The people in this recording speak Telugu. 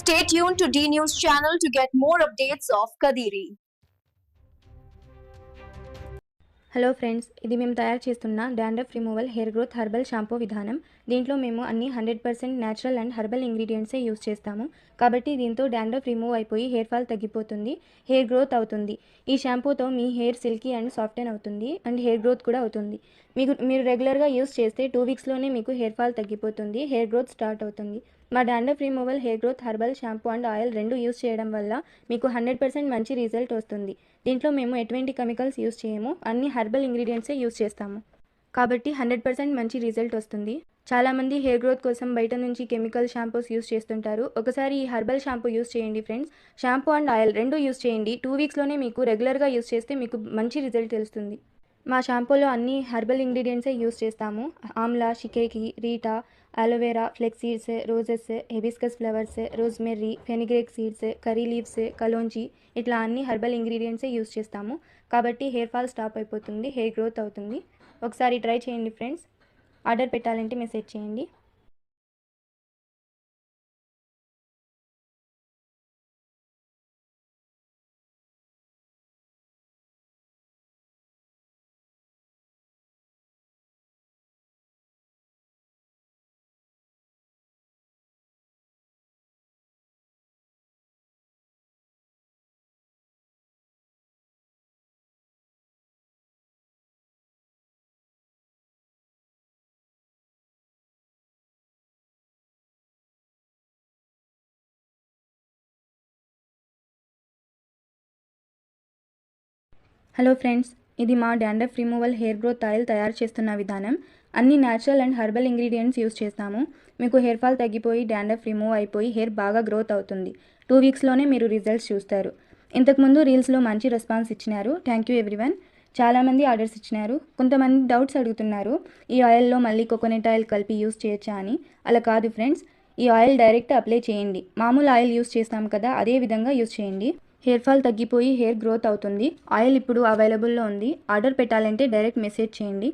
Stay tuned to D News channel to get more updates of Kadiri. Hello friends, ఇది మేము తయారు చేస్తున్న dandruff removal hair growth herbal shampoo విధానం. దీంట్లో మేము అన్ని 100% న్యాచురల్ అండ్ హెర్బల్ ఇంగ్రీడియంట్సే యూస్ చేస్తాము. కాబట్టి దీంతో డాండ్రఫ్ రిమూవ్ అయిపోయి హెయిర్ ఫాల్ తగ్గిపోతుంది, హెయిర్ గ్రోత్ అవుతుంది. ఈ షాంపూతో మీ హెయిర్ సిల్కీ అండ్ సాఫ్టెన్ అవుతుంది అండ్ హెయిర్ గ్రోత్ కూడా అవుతుంది. మీరు రెగ్యులర్గా యూస్ చేస్తే 2 వీక్స్లోనే మీకు హెయిర్ ఫాల్ తగ్గిపోతుంది, హెయిర్ గ్రోత్ స్టార్ట్ అవుతుంది. మా dandruff removal hair growth herbal shampoo and oil రెండు యూస్ చేయడం వల్ల మీకు 100% మంచి రిజల్ట్ వస్తుంది. దీంట్లో మేము ఎటువంటి కెమికల్స్ యూస్ చేయము, అన్ని హెర్బల్ ఇంగ్రీడియంట్సే యూస్ చేస్తాము. కాబట్టి 100% మంచి రిజల్ట్ వస్తుంది. చాలామంది హెయిర్ గ్రోత్ కోసం బయట నుంచి కెమికల్ షాంపూస్ యూస్ చేస్తుంటారు. ఒకసారి ఈ హెర్బల్ షాంపూ యూస్ చేయండి ఫ్రెండ్స్. షాంపూ అండ్ ఆయిల్ రెండు యూస్ చేయండి. 2 వీక్స్లోనే మీకు రెగ్యులర్గా యూస్ చేస్తే మీకు మంచి రిజల్ట్ తెలుస్తుంది. మా షాంపూలో అన్ని హెర్బల్ ఇంగ్రీడియంట్సే యూస్ చేస్తాము. Amla, shikakai, reetha, aloe vera, flax seeds, roses, hibiscus flowers, rosemary, fenugreek seeds, curry leaves, kalonji, ఇట్లా అన్ని హెర్బల్ ఇంగ్రీడియంట్సే యూస్ చేస్తాము. కాబట్టి హెయిర్ ఫాల్ స్టాప్ అయిపోతుంది, హెయిర్ గ్రోత్ అవుతుంది. ఒకసారి ట్రై చేయండి ఫ్రెండ్స్. ఆర్డర్ పెట్టాలంటే మెసేజ్ చేయండి. హలో ఫ్రెండ్స్, ఇది మా dandruff removal hair growth oil తయారు చేస్తున్న విధానం. అన్ని natural and herbal ingredients use చేస్తాము. మీకు హెయిర్ ఫాల్ తగ్గిపోయి డాండ్రఫ్ రిమూవ్ అయిపోయి హెయిర్ బాగా గ్రోత్ అవుతుంది. 2 వీక్స్లోనే మీరు రిజల్ట్స్ చూస్తారు. ఇంతకుముందు రీల్స్లో మంచి రెస్పాన్స్ ఇచ్చినారు. Thank you everyone. చాలామంది ఆర్డర్స్ ఇచ్చినారు. కొంతమంది డౌట్స్ అడుగుతున్నారు, ఈ ఆయిల్లో మళ్ళీ కోకోనట్ ఆయిల్ కలిపి యూస్ చేయొచ్చా అని. అలా కాదు ఫ్రెండ్స్, ఈ ఆయిల్ డైరెక్ట్ అప్లై చేయండి. మామూలు ఆయిల్ యూస్ చేస్తాం కదా, అదే విధంగా యూస్ చేయండి. హెయిర్ ఫాల్ తగ్గిపోయి హెయిర్ గ్రోత్ అవుతుంది. ఆయిల్ ఇప్పుడు అవైలబుల్లో ఉంది. ఆర్డర్ పెట్టాలంటే డైరెక్ట్ మెసేజ్ చేయండి.